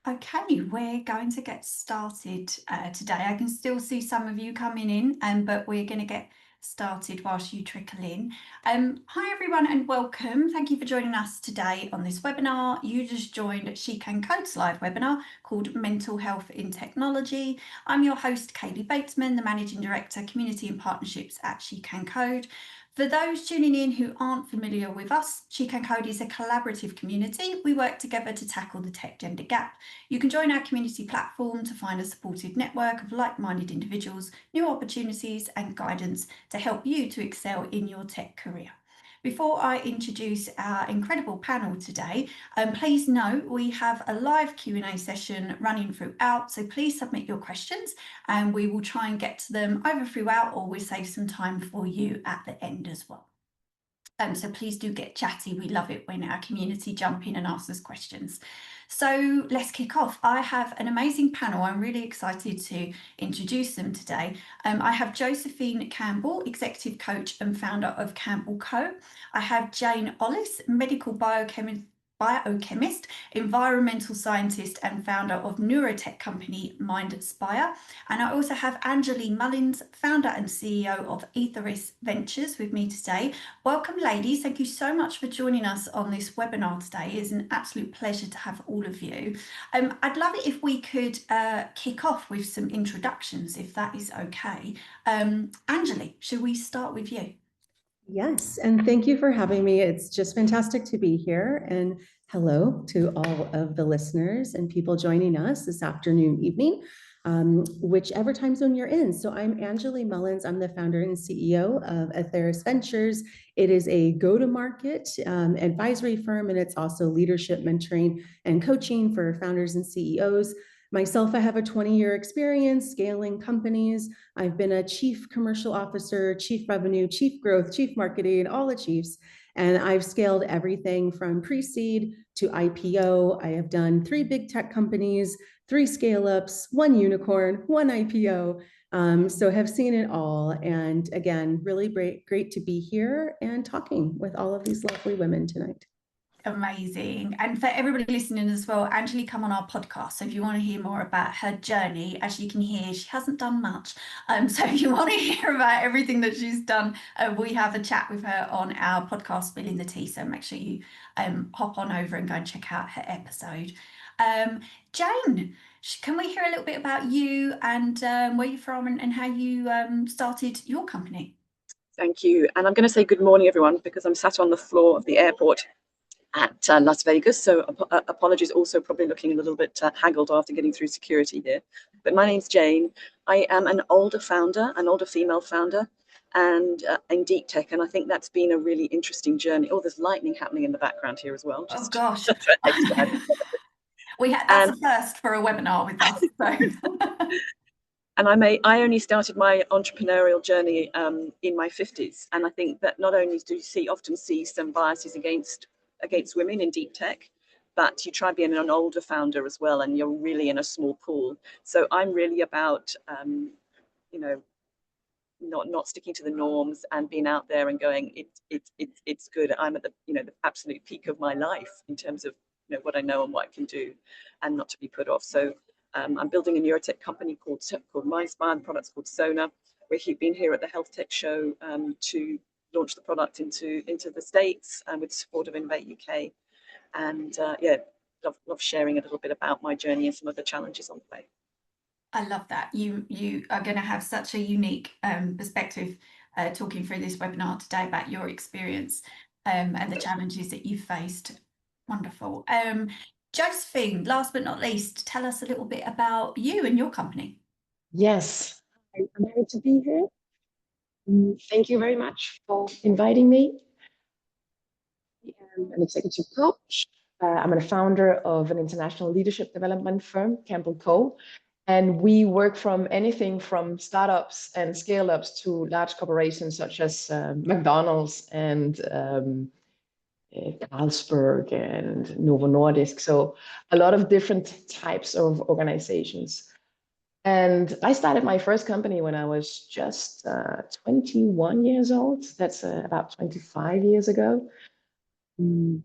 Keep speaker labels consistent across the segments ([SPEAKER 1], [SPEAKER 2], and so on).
[SPEAKER 1] Okay, we're going to get started today. I can still see some of you coming in, but we're going to get started whilst you trickle in. Hi everyone and welcome. Thank you for joining us today on this webinar. You just joined She Can Code's live webinar called Mental Health in Technology. I'm your host, Kaylee Batesman, the Managing Director, Community and Partnerships at She Can Code. For those tuning in who aren't familiar with us, She Can Code is a collaborative community. We work together to tackle the tech gender gap. You can join our community platform to find a supportive network of like-minded individuals, new opportunities and guidance to help you to excel in your tech career. Before I introduce our incredible panel today, please note we have a live Q&A session running throughout, so please submit your questions and we will try and get to them either throughout or we'll save some time for you at the end as well. So please do get chatty. We love it when our community jump in and ask us questions. So let's kick off. I have an amazing panel. I'm really excited to introduce them today. I have Josefine Campbell, Executive Coach and founder of Campbell Co. I have Jane Ollis, Medical Biochemist, environmental scientist and founder of neurotech company MindSpire. And I also have Angeley Mullins, founder and CEO of Aetheris Ventures with me today. Welcome ladies, thank you so much for joining us on this webinar today. It's an absolute pleasure to have all of you. I'd love it if we could kick off with some introductions, if that is okay. Angeley, should we start with you?
[SPEAKER 2] Yes, and thank you for having me. It's just fantastic to be here. And hello to all of the listeners and people joining us this afternoon, evening, whichever time zone you're in. So I'm Angeley Mullins. I'm the founder and CEO of Aetheris Ventures. It is a go-to-market advisory firm, and it's also leadership mentoring and coaching for founders and CEOs. Myself, I have a 20-year experience scaling companies. I've been a chief commercial officer, chief revenue, chief growth, chief marketing, all the chiefs. And I've scaled everything from pre-seed to IPO. I have done 3 big tech companies, 3 scale-ups, 1 unicorn, 1 IPO. So have seen it all. And again, really great to be here and talking with all of these lovely women tonight.
[SPEAKER 1] Amazing. And for everybody listening as well, Angeley come on our podcast. So if you want to hear more about her journey, as you can hear, she hasn't done much. So if you want to hear about everything that she's done, we have a chat with her on our podcast, Spilling the Tea. So make sure you hop on over and go and check out her episode. Jane, can we hear a little bit about you and where you're from and how you started your company?
[SPEAKER 3] Thank you. And I'm going to say good morning, everyone, because I'm sat on the floor of the airport at Las Vegas, so apologies, also probably looking a little bit haggled after getting through security here. But my name's Jane. I am an older founder, an older female founder, and in deep tech, and I think that's been a really interesting journey. Oh, there's lightning happening in the background here as well.
[SPEAKER 1] Oh gosh. That's a first for a webinar with us. So.
[SPEAKER 3] And I only started my entrepreneurial journey in my 50s, and I think that not only do you often see some biases against women in deep tech, but you try being an older founder as well, and you're really in a small pool. So I'm really about, not sticking to the norms and being out there and going, it's good. I'm at the absolute peak of my life in terms of what I know and what I can do, and not to be put off. So I'm building a neurotech company called MindSpire. The product's called Sona. We've been here at the Health Tech Show to launch the product into the States and with support of Innovate UK. And love sharing a little bit about my journey and some of the challenges on the way.
[SPEAKER 1] I love that. You are going to have such a unique perspective talking through this webinar today about your experience and the challenges that you've faced. Wonderful. Josephine, last but not least, tell us a little bit about you and your company.
[SPEAKER 4] Yes, I'm happy to be here. Thank you very much for inviting me. I'm an executive coach. I'm a founder of an international leadership development firm, Campbell Co. And we work from anything from startups and scale-ups to large corporations such as McDonald's and Carlsberg and Novo Nordisk. So a lot of different types of organizations. And I started my first company when I was just 21 years old. That's about 25 years ago. And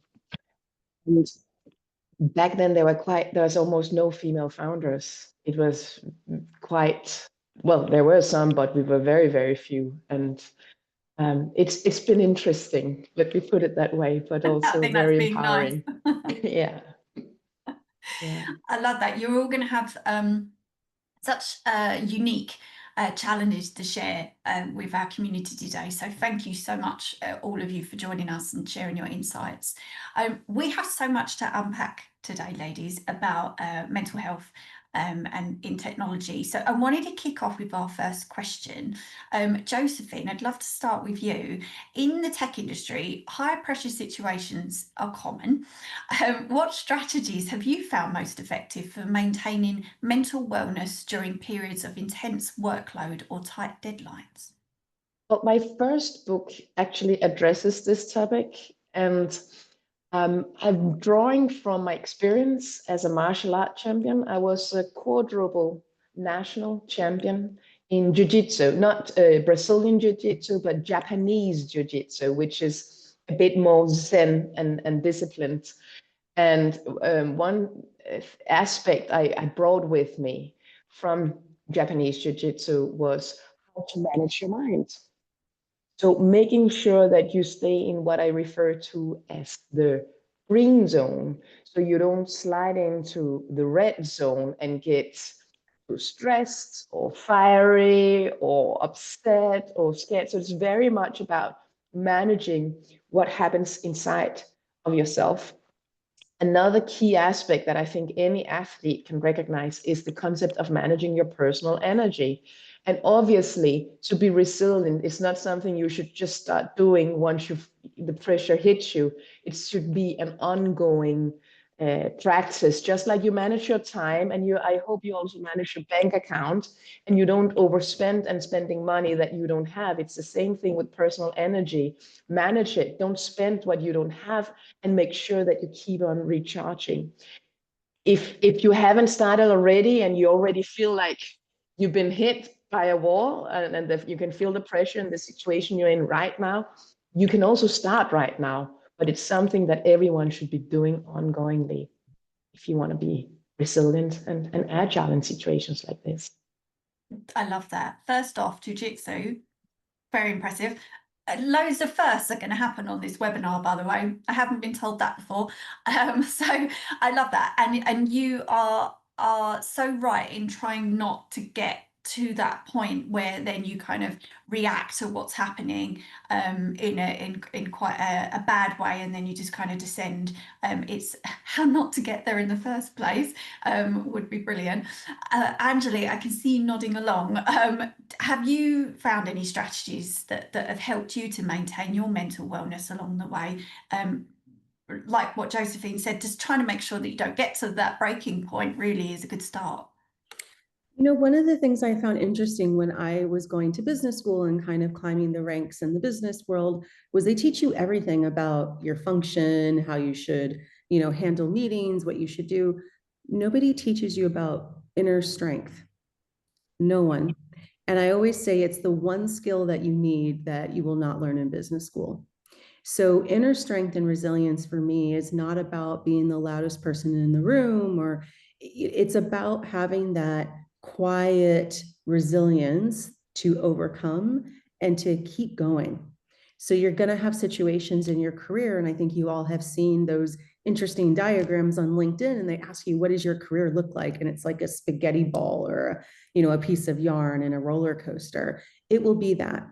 [SPEAKER 4] back then there was almost no female founders. It was quite, well, there were some, but we were very, very few. And it's been interesting, let me put it that way, but
[SPEAKER 1] I
[SPEAKER 4] also
[SPEAKER 1] think that's
[SPEAKER 4] very
[SPEAKER 1] being nice.
[SPEAKER 4] empowering. Yeah. Yeah.
[SPEAKER 1] I love that. You're all going to have such unique challenges to share with our community today. So thank you so much, all of you, for joining us and sharing your insights. We have so much to unpack today, ladies, about mental health and in technology. So I wanted to kick off with our first question. Josephine, I'd love to start with you. In the tech industry, high pressure situations are common. What strategies have you found most effective for maintaining mental wellness during periods of intense workload or tight deadlines?
[SPEAKER 4] Well, my first book actually addresses this topic, and I'm drawing from my experience as a martial art champion. I was a quadruple national champion in jiu-jitsu, not Brazilian jiu-jitsu, but Japanese jiu-jitsu, which is a bit more zen and disciplined. And one aspect I brought with me from Japanese jiu-jitsu was how to manage your mind. So making sure that you stay in what I refer to as the green zone, so you don't slide into the red zone and get stressed or fiery or upset or scared. So it's very much about managing what happens inside of yourself. Another key aspect that I think any athlete can recognize is the concept of managing your personal energy. And obviously, to be resilient is not something you should just start doing once the pressure hits you. It should be an ongoing practice, just like you manage your time, and I hope you also manage your bank account, and you don't overspend and spending money that you don't have. It's the same thing with personal energy. Manage it. Don't spend what you don't have, and make sure that you keep on recharging. If you haven't started already and you already feel like you've been hit by a wall, and you can feel the pressure in the situation you're in right now, you can also start right now. But it's something that everyone should be doing ongoingly if you want to be resilient and agile in situations like this.
[SPEAKER 1] I love that. First off, jiu-jitsu, very impressive. Loads of firsts are going to happen on this webinar, by the way. I haven't been told that before. So I love that. And you are so right in trying not to get to that point where then you kind of react to what's happening in quite a bad way, and then you just kind of descend. It's how not to get there in the first place would be brilliant. Angeley, I can see you nodding along. Have you found any strategies that have helped you to maintain your mental wellness along the way? Like what Josephine said, just trying to make sure that you don't get to that breaking point really is a good start.
[SPEAKER 2] You know, one of the things I found interesting when I was going to business school and kind of climbing the ranks in the business world was they teach you everything about your function, how you should, handle meetings, what you should do. Nobody teaches you about inner strength. No one. And I always say it's the one skill that you need that you will not learn in business school. So inner strength and resilience for me is not about being the loudest person in the room, or it's about having that quiet resilience to overcome and to keep going. So you're going to have situations in your career, and I think you all have seen those interesting diagrams on LinkedIn, and they ask you, what does your career look like? And it's like a spaghetti ball or a piece of yarn and a roller coaster. It will be that.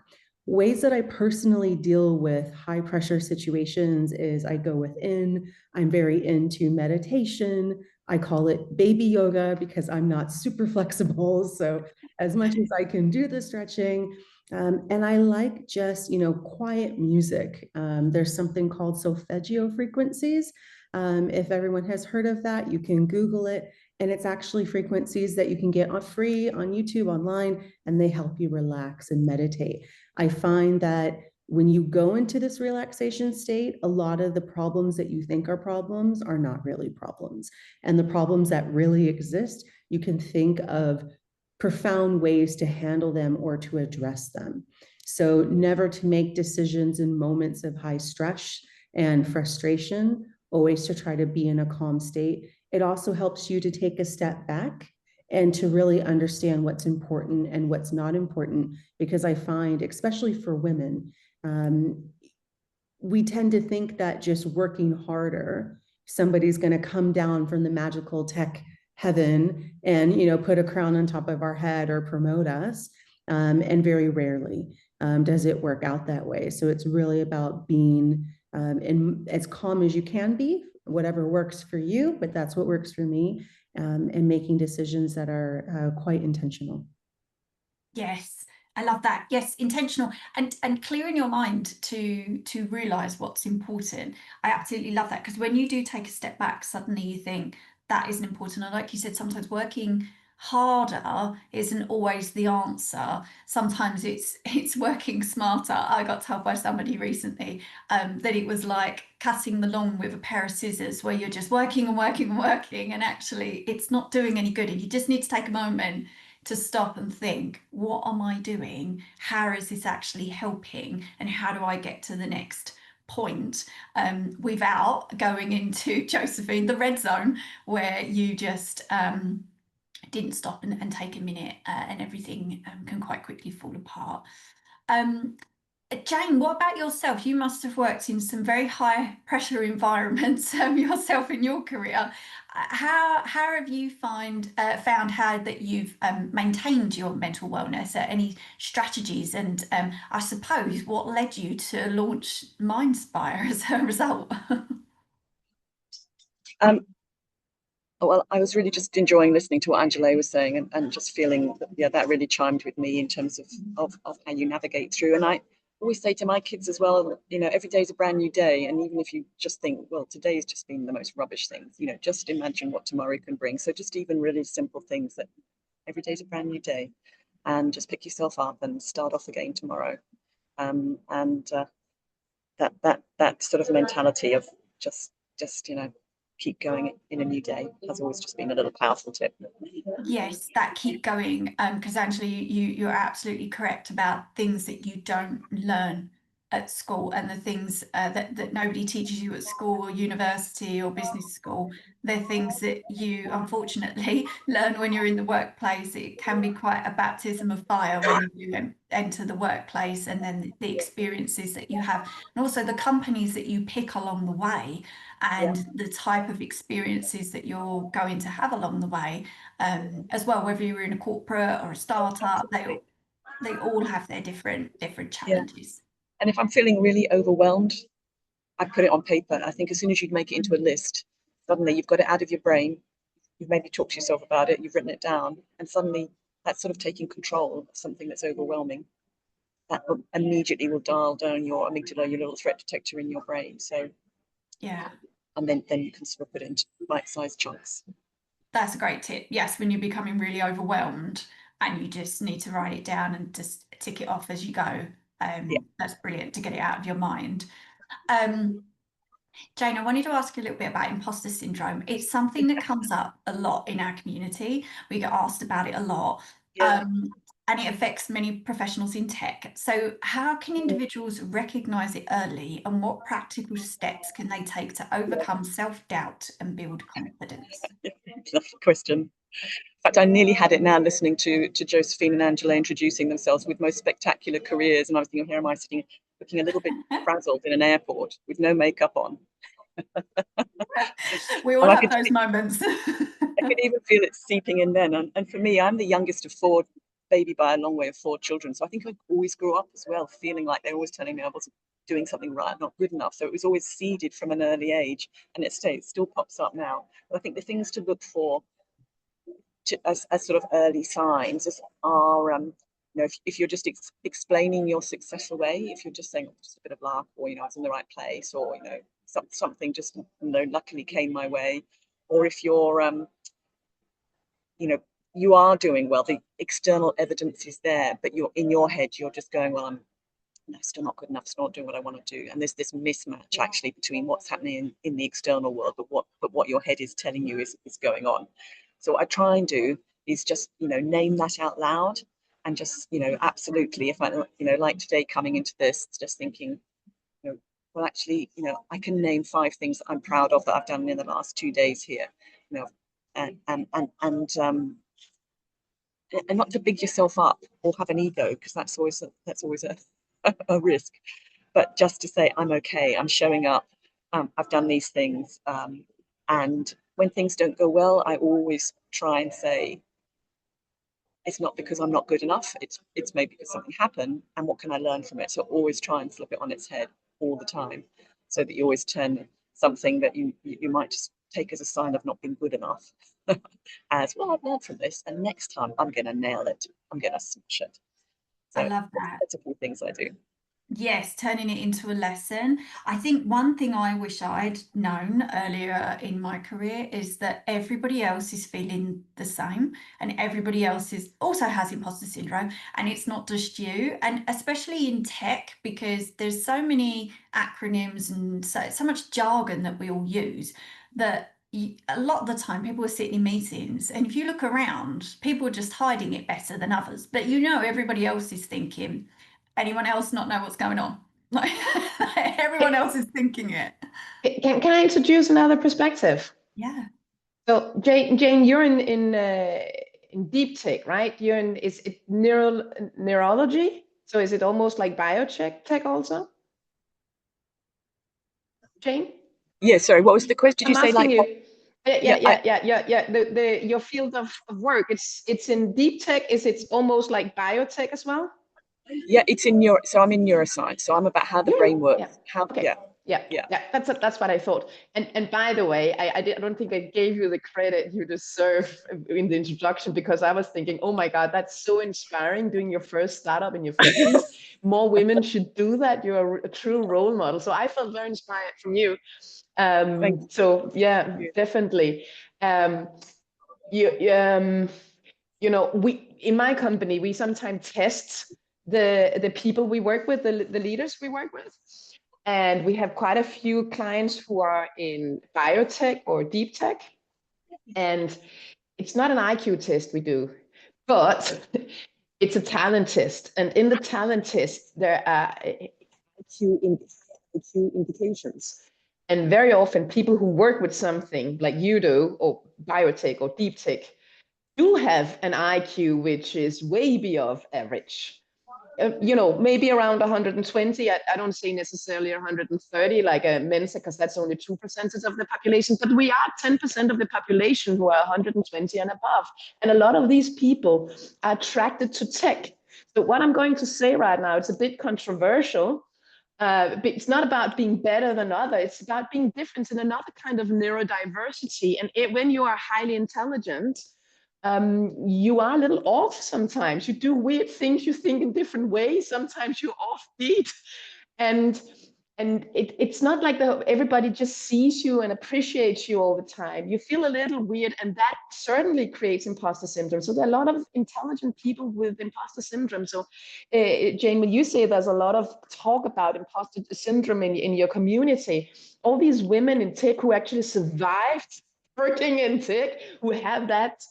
[SPEAKER 2] Ways that I personally deal with high pressure situations is I go within. I'm very into meditation. I call it baby yoga because I'm not super flexible. So as much as I can do the stretching, and I like just, quiet music. There's something called solfeggio frequencies. If everyone has heard of that, you can Google it. And it's actually frequencies that you can get free on YouTube online, and they help you relax and meditate. I find that when you go into this relaxation state, a lot of the problems that you think are problems are not really problems. And the problems that really exist, you can think of profound ways to handle them or to address them. So never to make decisions in moments of high stress and frustration. always to try to be in a calm state. It also helps you to take a step back and to really understand what's important and what's not important, because I find, especially for women, we tend to think that just working harder, somebody's going to come down from the magical tech heaven and, you know, put a crown on top of our head or promote us. And very rarely does it work out that way. So it's really about being as calm as you can be, whatever works for you, but that's what works for me, and making decisions that are quite intentional.
[SPEAKER 1] Yes, I love that. Yes, intentional and clear in your mind to realize what's important. I absolutely love that, because when you do take a step back, suddenly you think that isn't important. And like you said, sometimes working harder isn't always the answer. Sometimes it's working smarter. I got told by somebody recently that it was like cutting the lawn with a pair of scissors, where you're just working and working and working, and actually it's not doing any good. And you just need to take a moment to stop and think, what am I doing? How is this actually helping? And how do I get to the next point, without going into, Josephine, the red zone, where you just didn't stop and take a minute, and everything can quite quickly fall apart. Jane, what about yourself? You must have worked in some very high pressure environments yourself in your career. How have you found how that you've maintained your mental wellness? Any strategies? And I suppose what led you to launch MindSpire as a result?
[SPEAKER 3] Well, I was really just enjoying listening to what Angeley was saying, and just feeling that, yeah, that really chimed with me in terms of how you navigate through. And I always say to my kids as well, you know, every day is a brand new day. And even if you just think, well, today's just been the most rubbish thing, you know, just imagine what tomorrow can bring. So just even really simple things, that every day is a brand new day, and just pick yourself up and start off again tomorrow. That sort of mentality of just you know, keep going in a new day has always just been a little powerful tip.
[SPEAKER 1] Yes, that keep going. Because Angela, you're absolutely correct about things that you don't learn at school, and the things that nobody teaches you at school or university or business school. They're things that you unfortunately learn when you're in the workplace. It can be quite a baptism of fire when you enter the workplace, and then the experiences that you have, and also the companies that you pick along the way, and the type of experiences that you're going to have along the way, as well, whether you're in a corporate or a startup. They all have their different challenges.
[SPEAKER 3] And if I'm feeling really overwhelmed, I put it on paper. I think as soon as you make it into a list, suddenly you've got it out of your brain. You've maybe talked to yourself about it, you've written it down, and suddenly that's sort of taking control of something that's overwhelming. That immediately will dial down your amygdala, your little threat detector in your brain. So
[SPEAKER 1] Yeah,
[SPEAKER 3] and then you can sort of put it into bite-sized chunks.
[SPEAKER 1] that's a great tip. Yes, when you're becoming really overwhelmed and you just need to write it down and just tick it off as you go. That's brilliant to get it out of your mind. Jane, I wanted to ask you a little bit about imposter syndrome. It's something that comes up a lot in our community. We get asked about it a lot. And it affects many professionals in tech. So how can individuals recognise it early, and what practical steps can they take to overcome self-doubt and build confidence?
[SPEAKER 3] Lovely question. In fact, I nearly had it now listening to Josephine and Angela introducing themselves with most spectacular careers. And I was thinking, here am I sitting, looking a little bit frazzled in an airport with no makeup on.
[SPEAKER 1] We all have those moments.
[SPEAKER 3] I could even feel it seeping in then. And for me, I'm the youngest of four, baby by a long way of four children. So I think I always grew up as well, feeling like they're always telling me I wasn't doing something right, not good enough. So it was always seeded from an early age, and it still pops up now. But I think the things to look for as sort of early signs are, you know, if you're just explaining your successful way, if you're just saying, oh, just a bit of luck, or, you know, I was in the right place, or, you know, something just, you know, luckily came my way, or if you're, you know, you are doing well, the external evidence is there, but you're in your head, you're just going, well, I'm still not good enough, still not doing what I want to do. And there's this mismatch actually between what's happening in the external world, but what your head is telling you is going on. So what I try and do is just, you know, name that out loud, and just, you know, absolutely, if I, you know, like today coming into this, just thinking, you know, well, actually, you know, I can name 5 things that I'm proud of that I've done in the last 2 days here, you know, and not to big yourself up or have an ego, because that's always a risk, but just to say, I'm okay, I'm showing up, I've done these things, and when things don't go well, I always try and say, it's not because I'm not good enough, it's maybe because something happened, and what can I learn from it? So always try and flip it on its head all the time, so that you always turn something that you might just take as a sign of not being good enough as, well, I've learned from this, and next time I'm going to nail it, I'm going to smash it. So
[SPEAKER 1] I love that.
[SPEAKER 3] that's a few things I do.
[SPEAKER 1] Yes, turning it into a lesson. I think one thing I wish I'd known earlier in my career is that everybody else is feeling the same, and everybody else also has imposter syndrome, and it's not just you. And especially in tech, because there's so many acronyms and so much jargon that we all use, that a lot of the time people are sitting in meetings, and if you look around, people are just hiding it better than others. But you know, everybody else is thinking, anyone else not know what's going on? Like, everyone else is thinking it.
[SPEAKER 4] Can I introduce another perspective?
[SPEAKER 1] Yeah.
[SPEAKER 4] So Jane, you're in deep tech, right? You're in, is it neurology? So is it almost like biotech also? Jane?
[SPEAKER 3] Yeah, sorry, what was the question? Did you
[SPEAKER 4] I'm
[SPEAKER 3] say
[SPEAKER 4] asking
[SPEAKER 3] like
[SPEAKER 4] you.
[SPEAKER 3] Yeah,
[SPEAKER 4] Your field of work, it's in deep tech. Is it almost like biotech as well?
[SPEAKER 3] yeah, it's in neuro. So I'm in neuroscience. So I'm about how the brain works.
[SPEAKER 4] Yeah.
[SPEAKER 3] How?
[SPEAKER 4] Okay. Yeah. That's what I thought. And by the way, I don't think I gave you the credit you deserve in the introduction, because I was thinking, oh my God, that's so inspiring, doing your first startup in your 50s. More women should do that. You're a true role model. So I felt very inspired from you. So yeah, definitely. You know, we in my company, we sometimes test the people we work with, the leaders we work with. And we have quite a few clients who are in biotech or deep tech. And it's not an IQ test we do, but it's a talent test. And in the talent test, there are IQ indications. And very often people who work with something like you do, or biotech or deep tech, do have an IQ which is way beyond average. You know, maybe around 120. I don't say necessarily 130 like a Mensa, because that's only 2% of the population, but we are 10% of the population who are 120 and above. And a lot of these people are attracted to tech. So what I'm going to say right now, it's a bit controversial. But it's not about being better than others. It's about being different in another kind of neurodiversity. And when you are highly intelligent, you are a little off sometimes. You do weird things, you think in different ways. Sometimes you're offbeat. And it's not like everybody just sees you and appreciates you all the time. You feel a little weird, and that certainly creates imposter syndrome. So there are a lot of intelligent people with imposter syndrome. So Jane, when you say there's a lot of talk about imposter syndrome in your community, all these women in tech who actually survived working in tech, who have that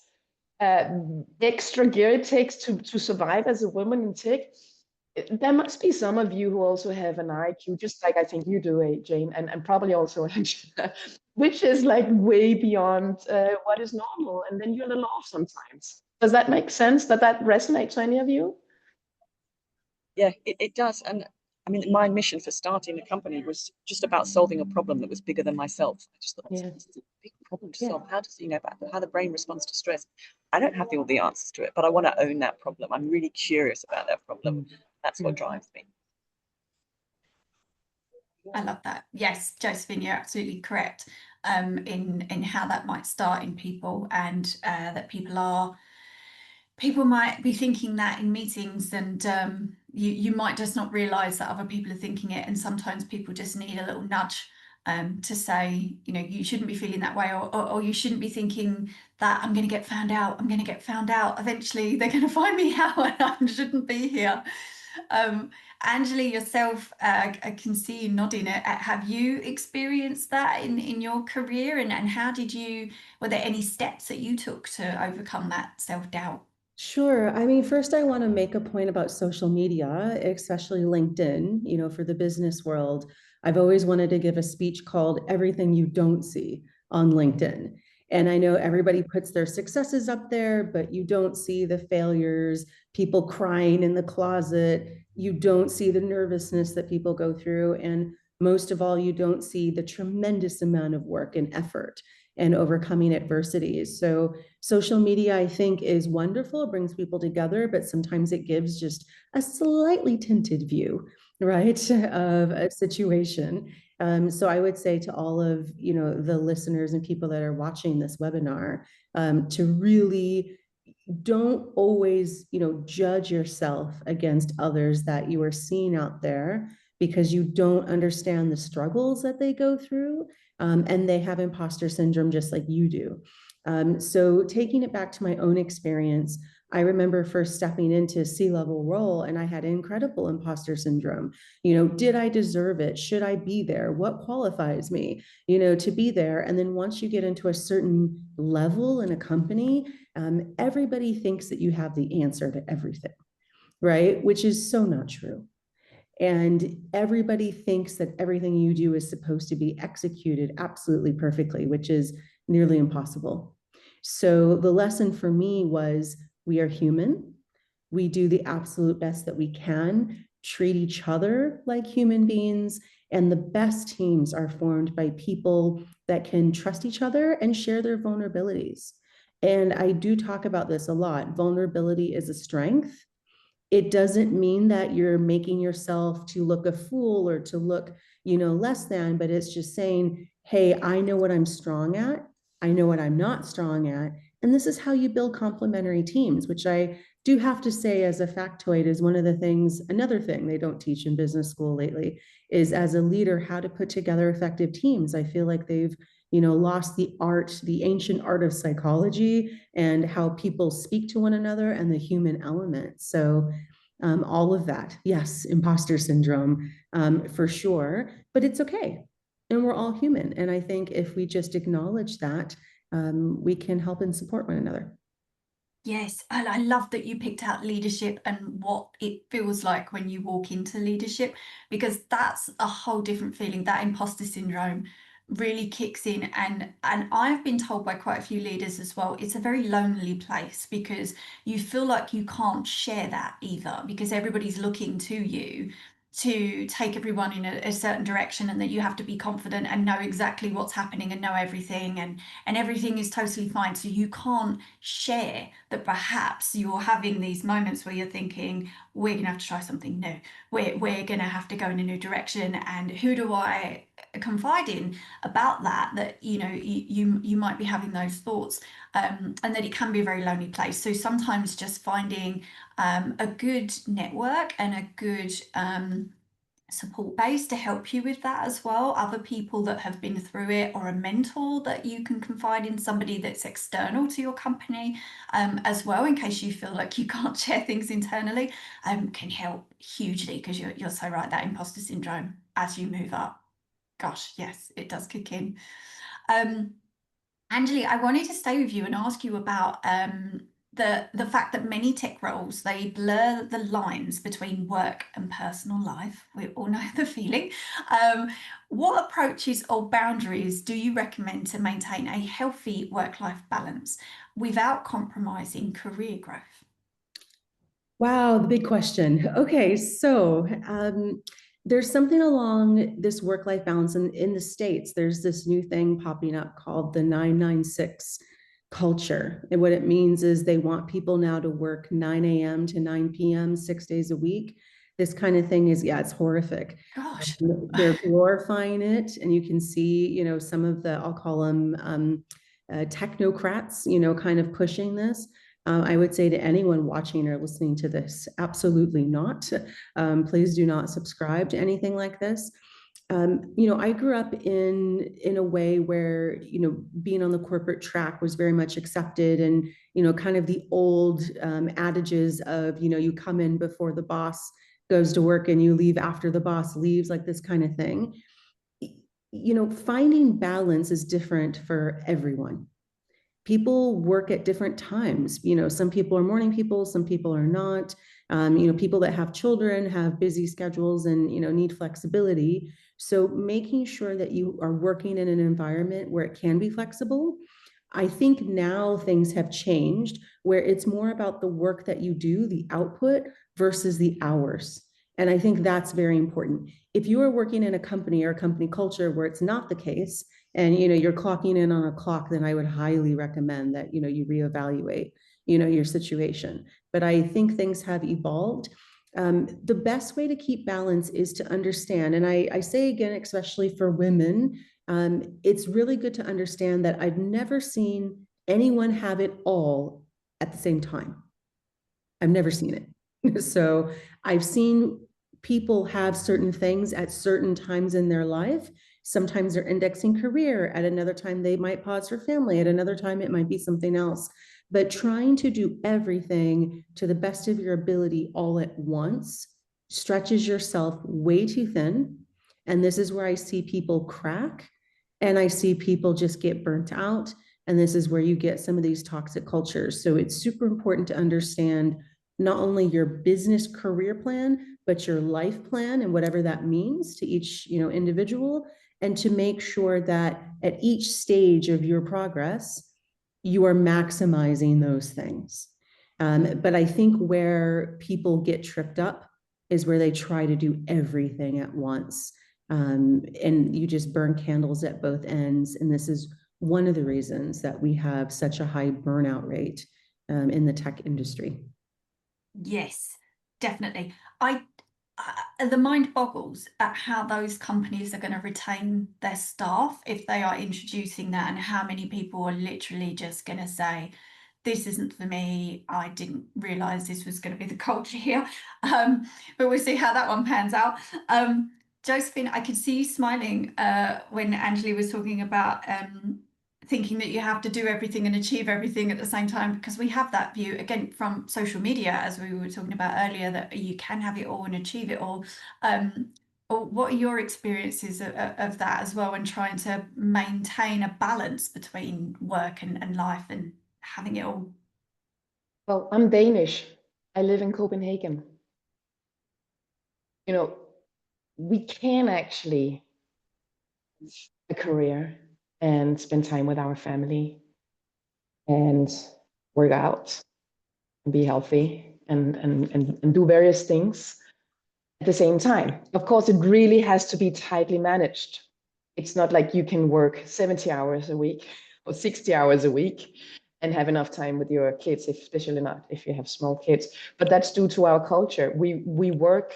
[SPEAKER 4] extra gear it takes to survive as a woman in tech, there must be some of you who also have an IQ, just like I think you do, Jane, and probably also Angela, which is like way beyond what is normal. And then you're a little off sometimes. Does that make sense? Does that resonate to any of you?
[SPEAKER 3] Yeah, it does. And I mean, my mission for starting the company was just about solving a problem that was bigger than myself. I just thought, this is a big problem to solve. How does, how the brain responds to stress? I don't have all the answers to it, but I want to own that problem. I'm really curious about that problem. That's what drives me.
[SPEAKER 1] I love that. Yes, Josephine, you're absolutely correct in how that might start in people, and that people might be thinking that in meetings, and you might just not realize that other people are thinking it. And sometimes people just need a little nudge to say, you know, you shouldn't be feeling that way, or you shouldn't be thinking that I'm going to get found out. I'm going to get found out. Eventually they're going to find me out and I shouldn't be here. Angeley, yourself, I can see you nodding. Have you experienced that in your career, and how were there any steps that you took to overcome that self-doubt?
[SPEAKER 2] Sure. I mean, first, I want to make a point about social media, especially LinkedIn, you know, for the business world. I've always wanted to give a speech called Everything You Don't See on LinkedIn. And I know everybody puts their successes up there, but you don't see the failures, people crying in the closet. You don't see the nervousness that people go through. And most of all, you don't see the tremendous amount of work and effort and overcoming adversities. So social media, I think, is wonderful. It brings people together, but sometimes it gives just a slightly tinted view, right, of a situation. So I would say to all of, the listeners and people that are watching this webinar, to really don't always, judge yourself against others that you are seeing out there, because you don't understand the struggles that they go through, and they have imposter syndrome just like you do. So taking it back to my own experience, I remember first stepping into a C-level role and I had incredible imposter syndrome. Did I deserve it? Should I be there? What qualifies me, to be there? And then once you get into a certain level in a company, everybody thinks that you have the answer to everything, right? Which is so not true. And everybody thinks that everything you do is supposed to be executed absolutely perfectly, which is nearly impossible. So the lesson for me was, we are human. We do the absolute best that we can, treat each other like human beings, and the best teams are formed by people that can trust each other and share their vulnerabilities. And I do talk about this a lot. Vulnerability is a strength. It doesn't mean that you're making yourself to look a fool or to look, less than, but it's just saying, hey, I know what I'm strong at. I know what I'm not strong at. And this is how you build complementary teams, which I do have to say as a factoid is one of the things, another thing they don't teach in business school lately is, as a leader, how to put together effective teams. I feel like they've, lost the ancient art of psychology and how people speak to one another and the human element. So all of that, yes, imposter syndrome, for sure, but it's okay. And we're all human. And I think if we just acknowledge that, we can help and support one another.
[SPEAKER 1] Yes, and I love that you picked out leadership and what it feels like when you walk into leadership, because that's a whole different feeling. That imposter syndrome really kicks in, and I've been told by quite a few leaders as well, it's a very lonely place because you feel like you can't share that either, because everybody's looking to you to take everyone in a certain direction, and that you have to be confident and know exactly what's happening and know everything, and everything is totally fine. So you can't share that perhaps you're having these moments where you're thinking, we're going to have to try something new. We're going to have to go in a new direction. And who do I confide in about that you might be having those thoughts, and that it can be a very lonely place. So sometimes just finding a good network and a good support base to help you with that as well, other people that have been through it, or a mentor that you can confide in, somebody that's external to your company as well, in case you feel like you can't share things internally, can help hugely, because you're so right, that imposter syndrome as you move up, gosh, yes, it does kick in. Angeley, I wanted to stay with you and ask you about the fact that many tech roles, they blur the lines between work and personal life. We all know the feeling. What approaches or boundaries do you recommend to maintain a healthy work-life balance without compromising career growth?
[SPEAKER 2] Wow, the big question. Okay, so there's something along this work-life balance. In the States, there's this new thing popping up called the 996 culture. And what it means is they want people now to work 9 a.m. to 9 p.m., 6 days a week. This kind of thing is, yeah, it's horrific.
[SPEAKER 1] Gosh.
[SPEAKER 2] They're glorifying it. And you can see, some of the, I'll call them technocrats, kind of pushing this. I would say to anyone watching or listening to this, absolutely not. Please do not subscribe to anything like this. I grew up in a way where, being on the corporate track was very much accepted, and, kind of the old adages of, you come in before the boss goes to work and you leave after the boss leaves, like this kind of thing. Finding balance is different for everyone. People work at different times. Some people are morning people, some people are not. People that have children have busy schedules and, need flexibility. So making sure that you are working in an environment where it can be flexible. I think now things have changed where it's more about the work that you do, the output versus the hours. And I think that's very important. If you are working in a company or a company culture where it's not the case, and you're clocking in on a clock, then I would highly recommend that you reevaluate your situation. But I think things have evolved. The best way to keep balance is to understand, and I say again, especially for women, it's really good to understand that I've never seen anyone have it all at the same time. I've never seen it. So I've seen people have certain things at certain times in their life. Sometimes they're indexing career. At another time, they might pause for family. At another time, it might be something else. But trying to do everything to the best of your ability all at once stretches yourself way too thin. And this is where I see people crack, and I see people just get burnt out. And this is where you get some of these toxic cultures. So it's super important to understand not only your business career plan, but your life plan and whatever that means to each individual, and to make sure that at each stage of your progress, you are maximizing those things. But I think where people get tripped up is where they try to do everything at once. And you just burn candles at both ends. And this is one of the reasons that we have such a high burnout rate in the tech industry.
[SPEAKER 1] Yes, definitely. The mind boggles at how those companies are going to retain their staff if they are introducing that, and how many people are literally just going to say, this isn't for me. I didn't realize this was going to be the culture here. But we'll see how that one pans out. Josephine, I could see you smiling when Angeley was talking about thinking that you have to do everything and achieve everything at the same time, because we have that view again from social media, as we were talking about earlier, that you can have it all and achieve it all. What are your experiences of that as well, and trying to maintain a balance between work and life and having it all?
[SPEAKER 4] Well, I'm Danish. I live in Copenhagen. We can actually have a career and spend time with our family and work out and be healthy and do various things at the same time. Of course, it really has to be tightly managed. It's not like you can work 70 hours a week or 60 hours a week and have enough time with your kids, especially not if you have small kids. But that's due to our culture. We work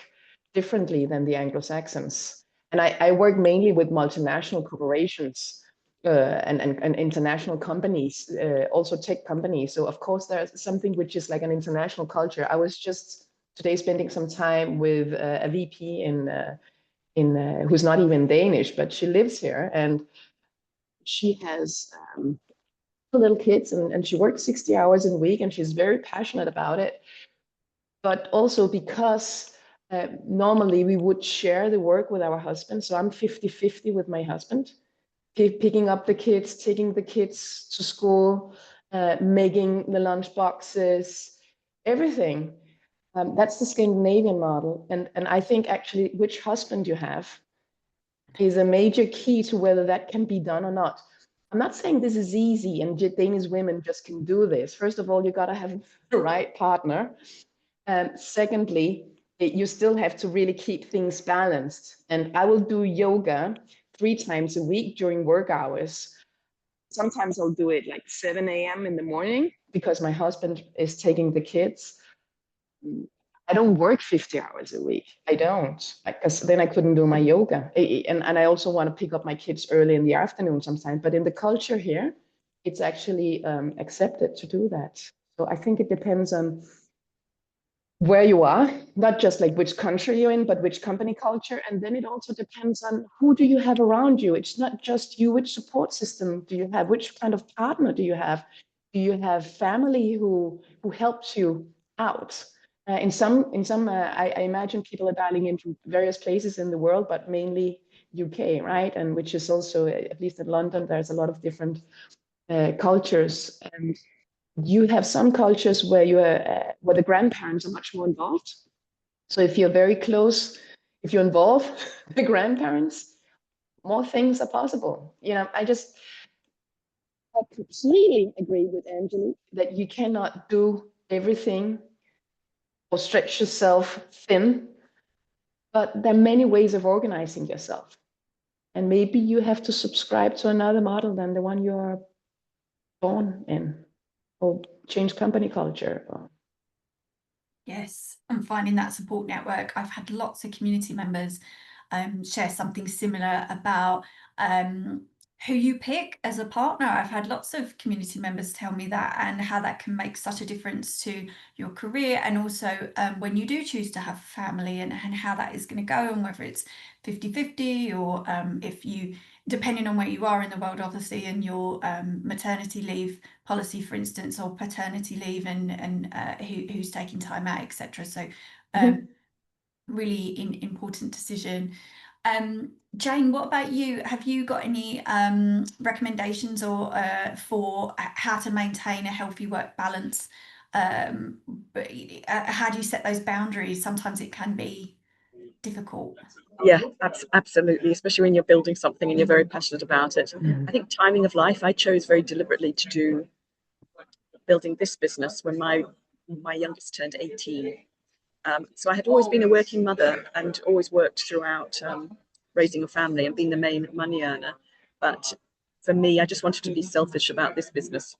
[SPEAKER 4] differently than the Anglo-Saxons. And I work mainly with multinational corporations and international companies, also tech companies. So of course, there's something which is like an international culture. I was just today spending some time with a VP in who's not even Danish, but she lives here, and she has little kids, and she works 60 hours a week, and she's very passionate about it. But also because normally we would share the work with our husband. So I'm 50-50 with my husband, picking up the kids, taking the kids to school, making the lunch boxes, everything. That's the Scandinavian model. And I think actually which husband you have is a major key to whether that can be done or not. I'm not saying this is easy and Danish women just can do this. First of all, you got to have the right partner. And secondly, you still have to really keep things balanced. And I will do yoga 3 times a week during work hours. Sometimes I'll do it like 7 a.m. in the morning because my husband is taking the kids. I don't work 50 hours a week. I don't, because then I couldn't do my yoga. And I also want to pick up my kids early in the afternoon sometimes. But in the culture here, it's actually accepted to do that. So I think it depends on where you are, not just like which country you're in, but which company culture. And then it also depends on who do you have around you. It's not just you, which support system do you have? Which kind of partner do you have? Do you have family who helps you out? In some, I imagine people are dialing in from various places in the world, but mainly UK, right? And which is also, at least in London, there's a lot of different cultures. And You have some cultures where where the grandparents are much more involved. So if you're very close, if you involve the grandparents, more things are possible. I completely agree with Angeley that you cannot do everything or stretch yourself thin, but there are many ways of organizing yourself. And maybe you have to subscribe to another model than the one you're born in, or change company culture.
[SPEAKER 1] Yes, I'm finding that support network. I've had lots of community members share something similar about who you pick as a partner. I've had lots of community members tell me that, and how that can make such a difference to your career, and also when you do choose to have a family, and how that is going to go, and whether it's 50-50, or if you, depending on where you are in the world, obviously, and your maternity leave policy, for instance, or paternity leave, and who's taking time out, etc. So really important decision. Jane, what about you? Have you got any recommendations or for how to maintain a healthy work balance? But how do you set those boundaries? Sometimes it can be difficult.
[SPEAKER 3] Yeah, absolutely, especially when you're building something and you're very passionate about it. I think timing of life, I chose very deliberately to do building this business when my youngest turned 18. So I had always been a working mother and always worked throughout raising a family and being the main money earner. But for me, I just wanted to be selfish about this business.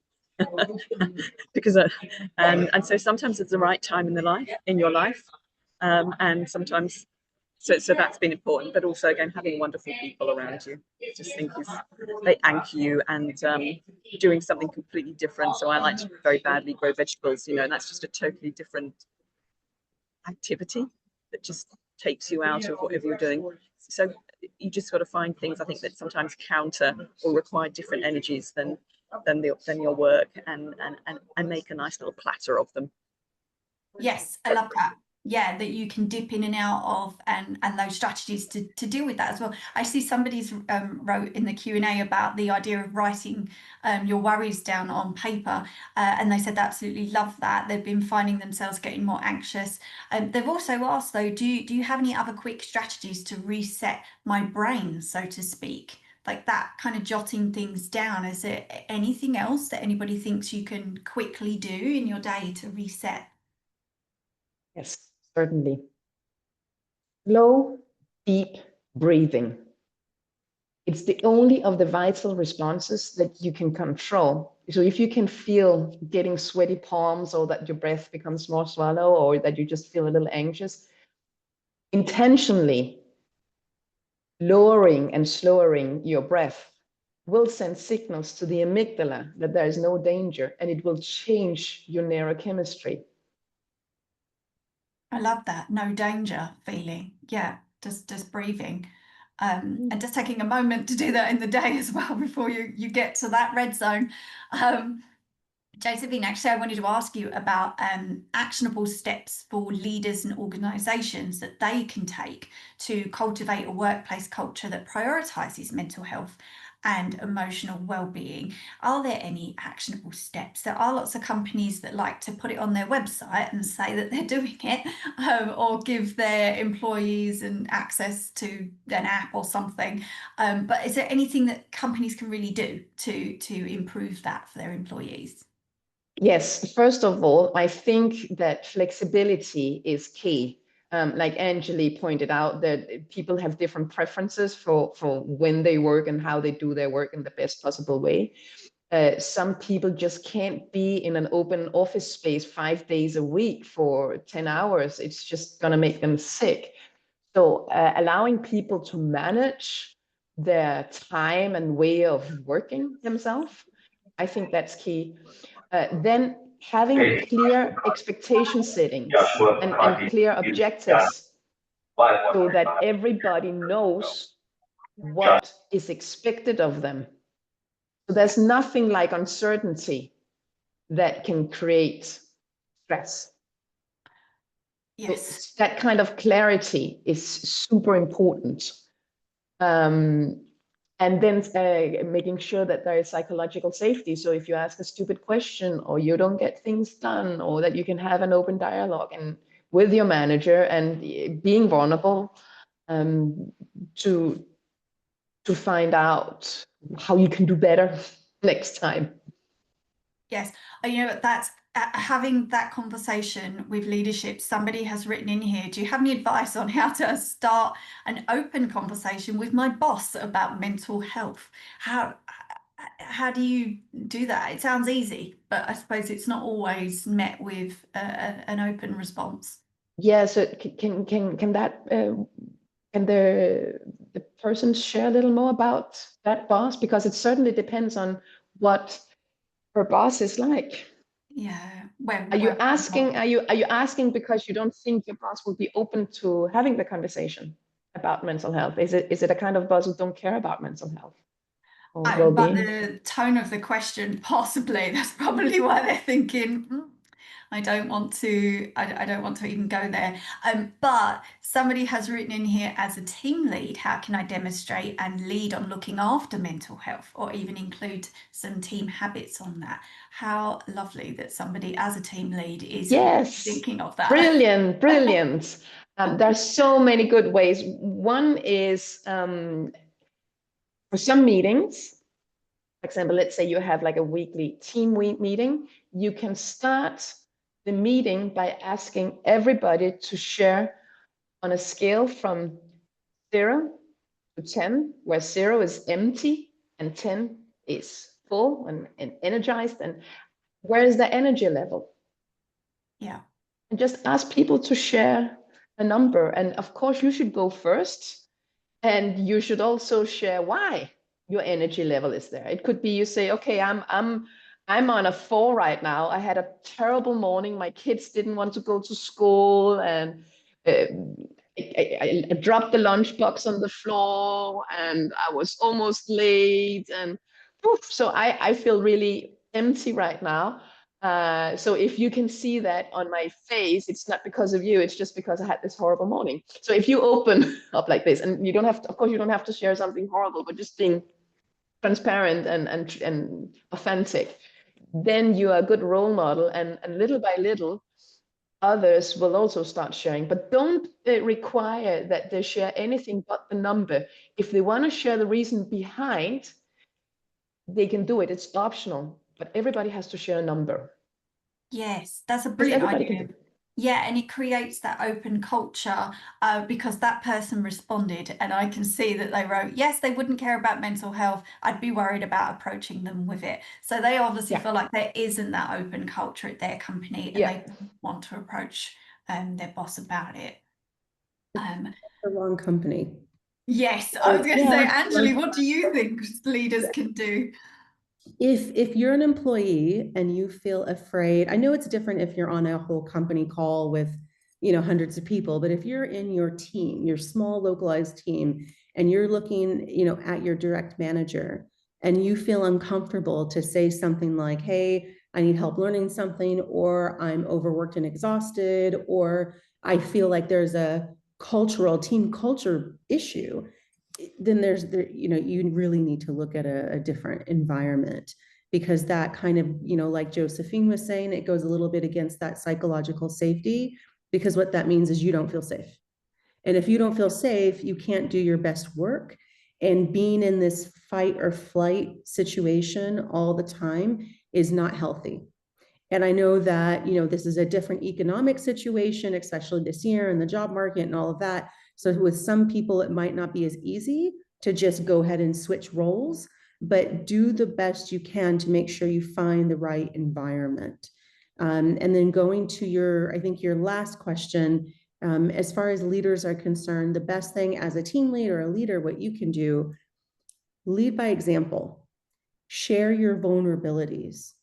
[SPEAKER 3] Because and so sometimes it's the right time in your life, and sometimes so that's been important. But also, again, having wonderful people around you, I just think they anchor you, and doing something completely different. So I like to very badly grow vegetables, and that's just a totally different activity that just takes you out of whatever you're doing. So you just got to find things, I think, that sometimes counter or require different energies than your work, and make a nice little platter of them.
[SPEAKER 1] Yes, I love that. Yeah, that you can dip in and out of, and those strategies to deal with that as well. I see somebody's wrote in the Q&A about the idea of writing your worries down on paper, and they said they absolutely love that. They've been finding themselves getting more anxious. They've also asked, though, do you have any other quick strategies to reset my brain, so to speak? Like that kind of jotting things down. Is there anything else that anybody thinks you can quickly do in your day to reset?
[SPEAKER 4] Yes, certainly. Slow, deep breathing. It's the only of the vital responses that you can control. So if you can feel getting sweaty palms, or that your breath becomes more shallow, or that you just feel a little anxious, intentionally lowering and slowing your breath will send signals to the amygdala that there is no danger, and it will change your neurochemistry.
[SPEAKER 1] I love that. No danger feeling. Yeah, just breathing. And just taking a moment to do that in the day as well before you get to that red zone. Josefine, actually, I wanted to ask you about actionable steps for leaders and organisations that they can take to cultivate a workplace culture that prioritises mental health and emotional well-being. Are there any actionable steps? There are lots of companies that like to put it on their website and say that they're doing it, or give their employees access to an app or something. But is there anything that companies can really do to improve that for their employees?
[SPEAKER 4] Yes, first of all, I think that flexibility is key. Like Angeley pointed out, that people have different preferences for when they work and how they do their work in the best possible way. Some people just can't be in an open office space 5 days a week for 10 hours. It's just going to make them sick. So allowing people to manage their time and way of working themselves, I think that's key. Then having clear expectation settings and clear objectives, so that everybody knows what is expected of them. So there's nothing like uncertainty that can create stress.
[SPEAKER 1] Yes.
[SPEAKER 4] So that kind of clarity is super important. And then making sure that there is psychological safety. So if you ask a stupid question or you don't get things done, or that you can have an open dialogue and with your manager, and being vulnerable to find out how you can do better next time.
[SPEAKER 1] Yes, you know, that's having that conversation with leadership. Somebody has written in here, do you have any advice on how to start an open conversation with my boss about mental health? How do you do that? It sounds easy, but I suppose it's not always met with an open response.
[SPEAKER 4] Yeah, so can the person share a little more about that boss? Because it certainly depends on what her boss is like.
[SPEAKER 1] Yeah.
[SPEAKER 4] Are you asking because you don't think your boss will be open to having the conversation about mental health? Is it a kind of boss who don't care about mental health or well-being?
[SPEAKER 1] But the tone of the question, possibly, that's probably why they're thinking, I don't want to even go there. But somebody has written in here, as a team lead, how can I demonstrate and lead on looking after mental health, or even include some team habits on that? How lovely that somebody as a team lead is thinking of that.
[SPEAKER 4] Brilliant. There are so many good ways. One is for some meetings, for example, let's say you have like a weekly team meeting, you can start the meeting by asking everybody to share on a scale from 0 to 10, where 0 is empty and 10 is full and energized, and where is the energy level?
[SPEAKER 1] Yeah.
[SPEAKER 4] And just ask people to share a number. And of course, you should go first, and you should also share why your energy level is there. It could be you say, okay, I'm on a 4 right now. I had a terrible morning. My kids didn't want to go to school, and I dropped the lunchbox on the floor, and I was almost late, and so I feel really empty right now. So if you can see that on my face, it's not because of you, it's just because I had this horrible morning. So if you open up like this, and you don't have to, of course, you don't have to share something horrible, but just being transparent and authentic, then you are a good role model, and little by little, others will also start sharing. But don't require that they share anything but the number. If they want to share the reason behind, they can do it. It's optional, but everybody has to share a number.
[SPEAKER 1] Yes, that's a brilliant idea.
[SPEAKER 4] Can.
[SPEAKER 1] Yeah, and it creates that open culture because that person responded, and I can see that they wrote, yes, they wouldn't care about mental health. I'd be worried about approaching them with it. So they obviously feel like there isn't that open culture at their company, and they want to approach their boss about it.
[SPEAKER 2] The wrong company.
[SPEAKER 1] Yes, I was going to say, Angeley, what do you think leaders can do?
[SPEAKER 2] If you're an employee and you feel afraid, I know it's different if you're on a whole company call with, hundreds of people, but if you're in your team, your small localized team, and you're looking, at your direct manager, and you feel uncomfortable to say something like, hey, I need help learning something, or I'm overworked and exhausted, or I feel like there's a team culture issue, then you really need to look at a different environment, because that kind of, like Josefine was saying, it goes a little bit against that psychological safety, because what that means is you don't feel safe. And if you don't feel safe, you can't do your best work. And being in this fight or flight situation all the time is not healthy. And I know that, this is a different economic situation, especially this year, and the job market and all of that. So with some people, it might not be as easy to just go ahead and switch roles, but do the best you can to make sure you find the right environment. And then going to your last question, as far as leaders are concerned, the best thing as a team lead or a leader, what you can do, lead by example, share your vulnerabilities,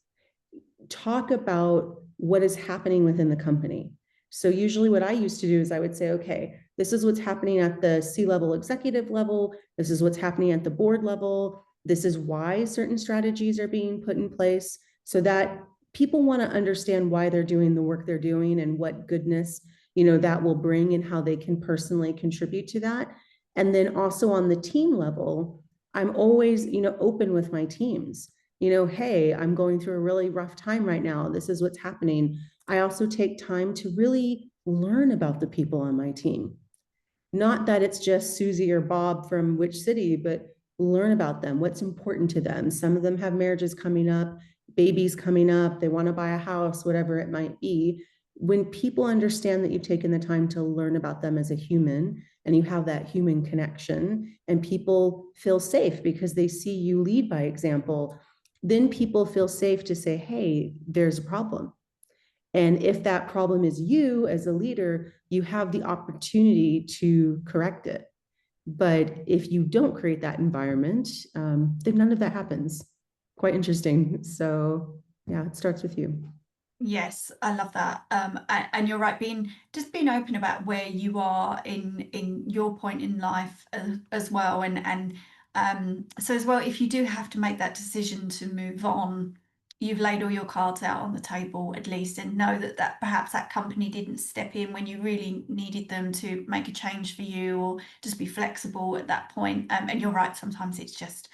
[SPEAKER 2] talk about what is happening within the company. So usually what I used to do is I would say, okay, this is what's happening at the C-level executive level. This is what's happening at the board level. This is why certain strategies are being put in place, so that people want to understand why they're doing the work they're doing and what goodness, that will bring, and how they can personally contribute to that. And then also on the team level, I'm always, open with my teams. Hey, I'm going through a really rough time right now. This is what's happening. I also take time to really learn about the people on my team. Not that it's just Susie or Bob from which city, but learn about them, what's important to them. Some of them have marriages coming up, babies coming up, they want to buy a house, whatever it might be. When people understand that you've taken the time to learn about them as a human and you have that human connection, and people feel safe because they see you lead by example, then people feel safe to say, hey, there's a problem. And if that problem is you as a leader, you have the opportunity to correct it. But if you don't create that environment, then none of that happens. Quite interesting. So yeah, it starts with you.
[SPEAKER 1] Yes, I love that. And you're right, being open about where you are in your point in life as well. And so as well, if you do have to make that decision to move on, you've laid all your cards out on the table at least, and know that perhaps that company didn't step in when you really needed them to make a change for you, or just be flexible at that point. And you're right, sometimes it's just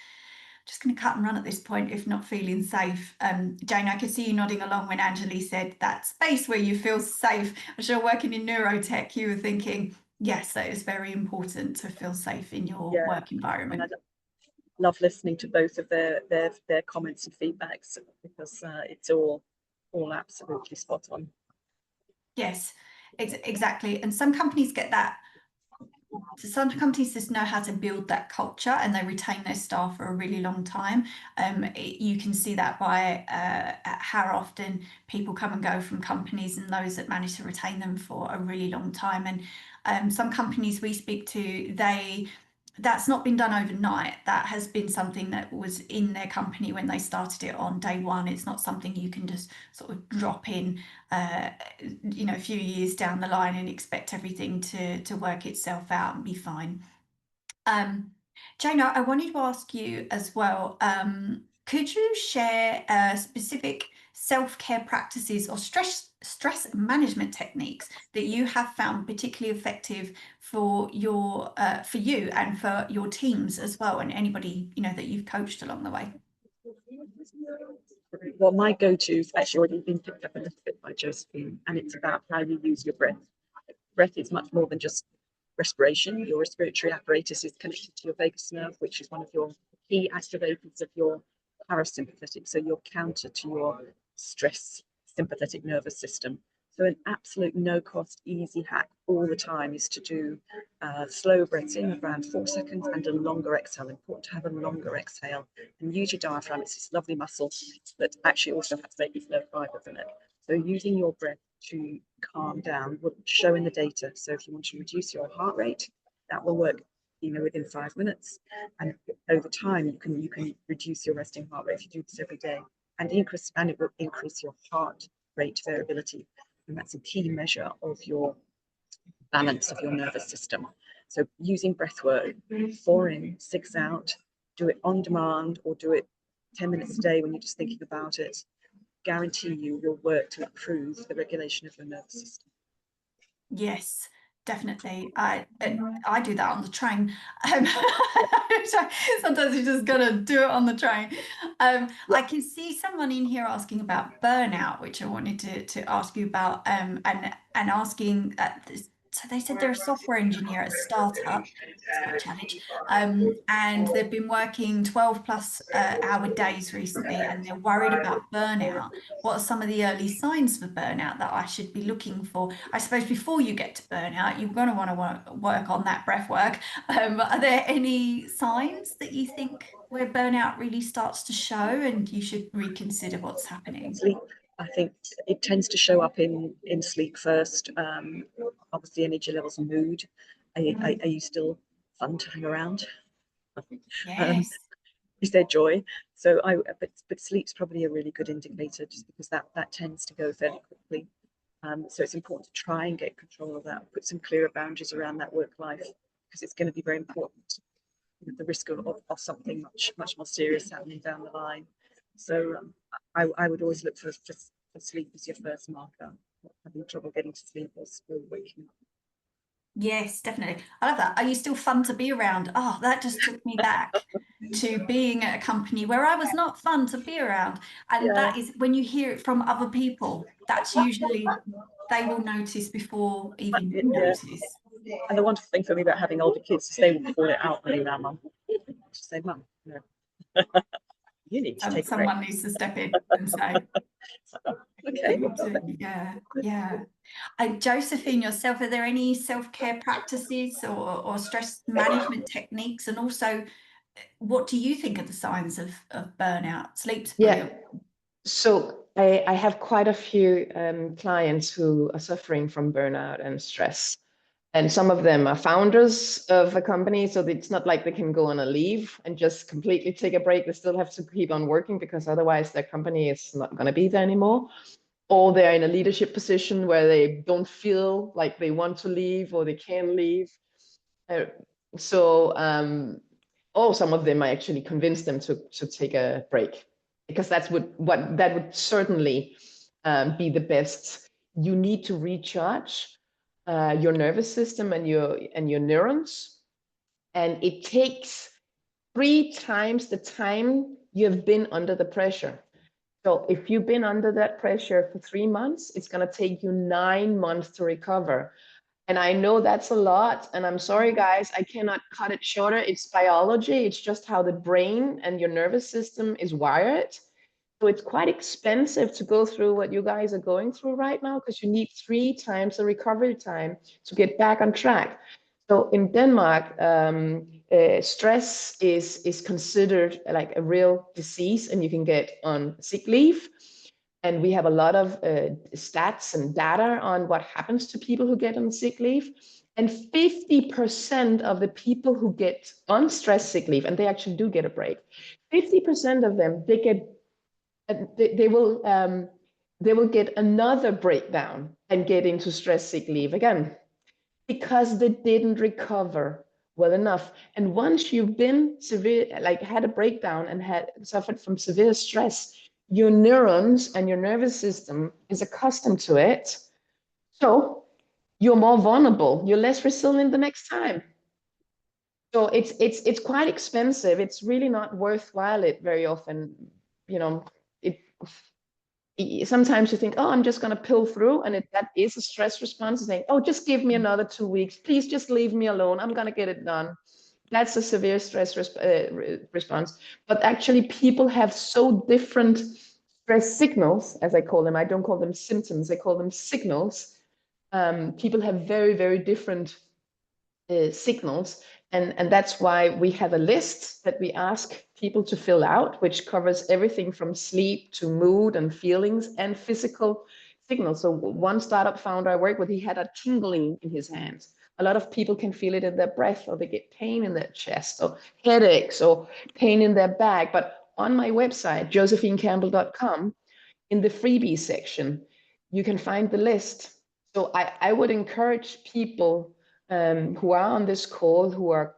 [SPEAKER 1] going to cut and run at this point if not feeling safe. Jane, I could see you nodding along when Angeley said that space where you feel safe. I'm sure working in neurotech, you were thinking, yes, that is very important to feel safe in your work environment.
[SPEAKER 3] And I love listening to both of their comments and feedbacks, because it's all absolutely spot on.
[SPEAKER 1] Yes, exactly. And some companies get that. So some companies just know how to build that culture and they retain their staff for a really long time. You can see that by how often people come and go from companies, and those that manage to retain them for a really long time. And some companies we speak to, that's not been done overnight. That has been something that was in their company when they started it on day one. It's not something you can just sort of drop in, a few years down the line and expect everything to work itself out and be fine. Jane, I wanted to ask you as well, could you share specific self-care practices or stress management techniques that you have found particularly effective for you and for your teams as well, and anybody that you've coached along the way?
[SPEAKER 3] Well, my go-to's actually already been picked up a little bit by Josephine, and it's about how you use your breath. Breath is much more than just respiration. Your respiratory apparatus is connected to your vagus nerve, which is one of your key activators of your parasympathetic, so your counter to your stress sympathetic nervous system. So an absolute no-cost, easy hack all the time is to do slow breaths in around 4 seconds and a longer exhale. Important to have a longer exhale and use your diaphragm. It's this lovely muscle that actually also has vagus nerve fibers in it. So using your breath to calm down will show in the data. So if you want to reduce your heart rate, that will work within 5 minutes, and over time you can reduce your resting heart rate if you do this every day, and it will increase your heart rate variability, and that's a key measure of your balance of your nervous system. So using breath work, 4 in, 6 out, do it on demand or do it 10 minutes a day when you're just thinking about it, guarantee you will work to improve the regulation of your nervous system.
[SPEAKER 1] Yes, definitely. I do that on the train. So sometimes you just gotta do it on the train. I can see someone in here asking about burnout, which I wanted to ask you about, and asking so they said they're a software engineer at a startup. It's quite a challenge. And they've been working 12 plus hour days recently, and they're worried about burnout. What are some of the early signs for burnout that I should be looking for? I suppose before you get to burnout, you're going to want to work on that breath work. Are there any signs that you think where burnout really starts to show and you should reconsider what's happening?
[SPEAKER 3] Sleep. I think it tends to show up in sleep first. Obviously, energy levels and mood. Are you still fun to hang around?
[SPEAKER 1] Yes.
[SPEAKER 3] Is there joy? So but sleep's probably a really good indicator, just because that tends to go fairly quickly. So it's important to try and get control of that, put some clearer boundaries around that work life, because it's going to be very important. The risk of something much more serious happening down the line. So I would always look for sleep as your first marker. Having trouble getting to sleep or waking up.
[SPEAKER 1] Yes, definitely. I love that. Are you still fun to be around? Oh, that just took me back to being at a company where I was not fun to be around. And
[SPEAKER 3] Yeah.
[SPEAKER 1] that is when you hear it from other people, that's usually they will notice before even you
[SPEAKER 3] Yeah.
[SPEAKER 1] notice.
[SPEAKER 3] And the wonderful thing for me about having older kids is they will call it out when you're around, Mum. Just say, Mum, no. You need to take a break.
[SPEAKER 1] Someone needs to step in and say,
[SPEAKER 3] Okay.
[SPEAKER 1] yeah, yeah. Josephine, yourself, are there any self-care practices or stress management techniques? And also, what do you think are the signs of burnout? Sleep's
[SPEAKER 4] Yeah.
[SPEAKER 1] brilliant.
[SPEAKER 4] So I have quite a few clients who are suffering from burnout and stress. And some of them are founders of a company, so it's not like they can go on a leave and just completely take a break. They still have to keep on working because otherwise their company is not going to be there anymore. Or they're in a leadership position where they don't feel like they want to leave or they can leave. Uh, or some of them I actually convinced them to take a break, because that would certainly be the best. You need to recharge your nervous system and your neurons, and it takes 3 times the time you have been under the pressure. So if you've been under that pressure for 3 months, it's going to take you 9 months to recover. And I know that's a lot, and I'm sorry, guys, I cannot cut it shorter. It's biology. It's just how the brain and your nervous system is wired. So it's quite expensive to go through what you guys are going through right now, because you need 3 times the recovery time to get back on track. So in Denmark, stress is considered like a real disease, and you can get on sick leave. And we have a lot of stats and data on what happens to people who get on sick leave. And 50% of the people who get on stress sick leave, and they actually do get a break, 50% of them, they will get another breakdown and get into stress sick leave again, because they didn't recover well enough. And once you've been severe, like had a breakdown and had suffered from severe stress, your neurons and your nervous system is accustomed to it. So you're more vulnerable, you're less resilient the next time. So it's quite expensive. It's really not worthwhile it very often. You know, sometimes you think, oh, I'm just going to pill through, and that is a stress response, saying, oh, just give me another 2 weeks, please just leave me alone, I'm going to get it done. That's a severe stress response. But actually, people have so different stress signals, as I call them. I don't call them symptoms, I call them signals. People have very, very different signals. And that's why we have a list that we ask people to fill out, which covers everything from sleep to mood and feelings and physical signals. So one startup founder I work with, he had a tingling in his hands. A lot of people can feel it in their breath, or they get pain in their chest, or headaches, or pain in their back. But on my website, josephinecampbell.com, in the freebie section, you can find the list. So I would encourage people who are on this call, who are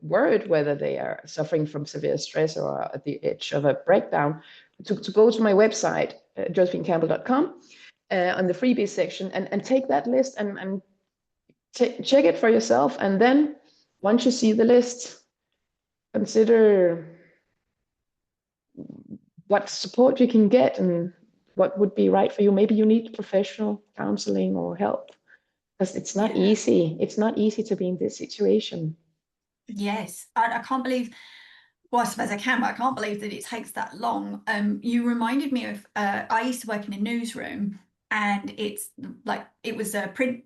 [SPEAKER 4] worried whether they are suffering from severe stress or are at the edge of a breakdown, to go to my website, josephinecampbell.com, on the freebies section, and take that list and check it for yourself. And then once you see the list, consider what support you can get and what would be right for you. Maybe you need professional counseling or help, because it's not easy. It's not easy to be in this situation.
[SPEAKER 1] Yes, I can't believe, well, I suppose I can, but I can't believe that it takes that long. You reminded me of, I used to work in a newsroom, and it's like, it was a print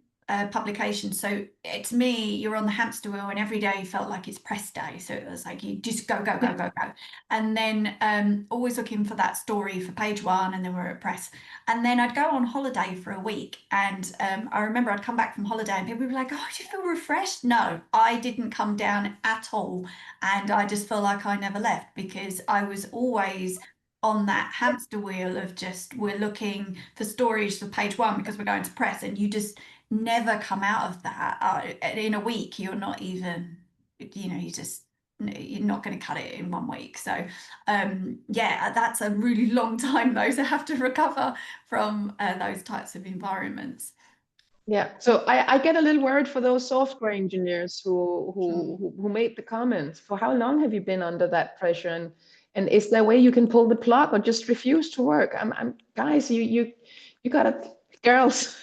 [SPEAKER 1] publication. So to me, you're on the hamster wheel, and every day felt like it's press day. So it was like, you just go, go, go, go, go. And then always looking for that story for page 1, and then we're at press. And then I'd go on holiday for a week, and I remember I'd come back from holiday and people would be like, oh, do you feel refreshed? No, I didn't come down at all. And I just feel like I never left, because I was always on that hamster wheel of just, we're looking for stories for page 1 because we're going to press, and you just never come out of that. In a week, you're not even, you're not going to cut it in 1 week. So yeah, that's a really long time though to have to recover from those types of environments.
[SPEAKER 4] Yeah, so I get a little worried for those software engineers who made the comments. For how long have you been under that pressure? And is there a way you can pull the plug or just refuse to work? Guys, you gotta, girls,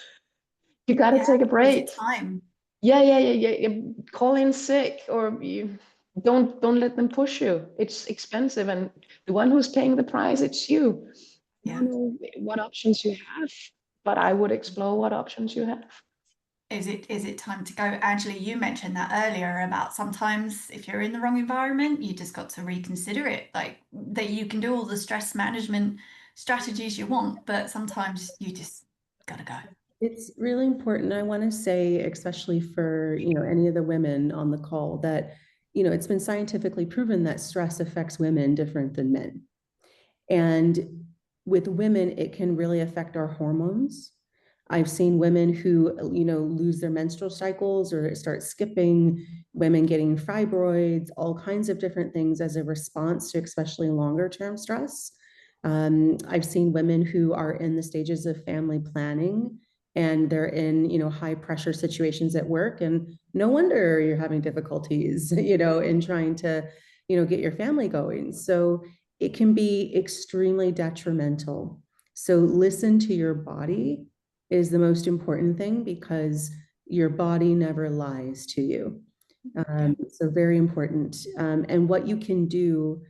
[SPEAKER 4] you gotta take a
[SPEAKER 1] Is
[SPEAKER 4] break.
[SPEAKER 1] it time?
[SPEAKER 4] Yeah. Call in sick, or you don't let them push you. It's expensive, and the one who's paying the price, it's you. I don't know what options you have, but I would explore what options you have.
[SPEAKER 1] Is it time to go? Angeley, you mentioned that earlier about sometimes if you're in the wrong environment, you just got to reconsider it. Like that you can do all the stress management strategies you want, but sometimes you just gotta go.
[SPEAKER 2] It's really important. I want to say, especially for, any of the women on the call, that, it's been scientifically proven that stress affects women different than men. And with women, it can really affect our hormones. I've seen women who, lose their menstrual cycles or start skipping, women getting fibroids, all kinds of different things as a response to especially longer term stress. I've seen women who are in the stages of family planning and they're in, high pressure situations at work, and no wonder you're having difficulties, in trying to, get your family going. So it can be extremely detrimental. So listen to your body is the most important thing, because your body never lies to you. So very important. And what you can do,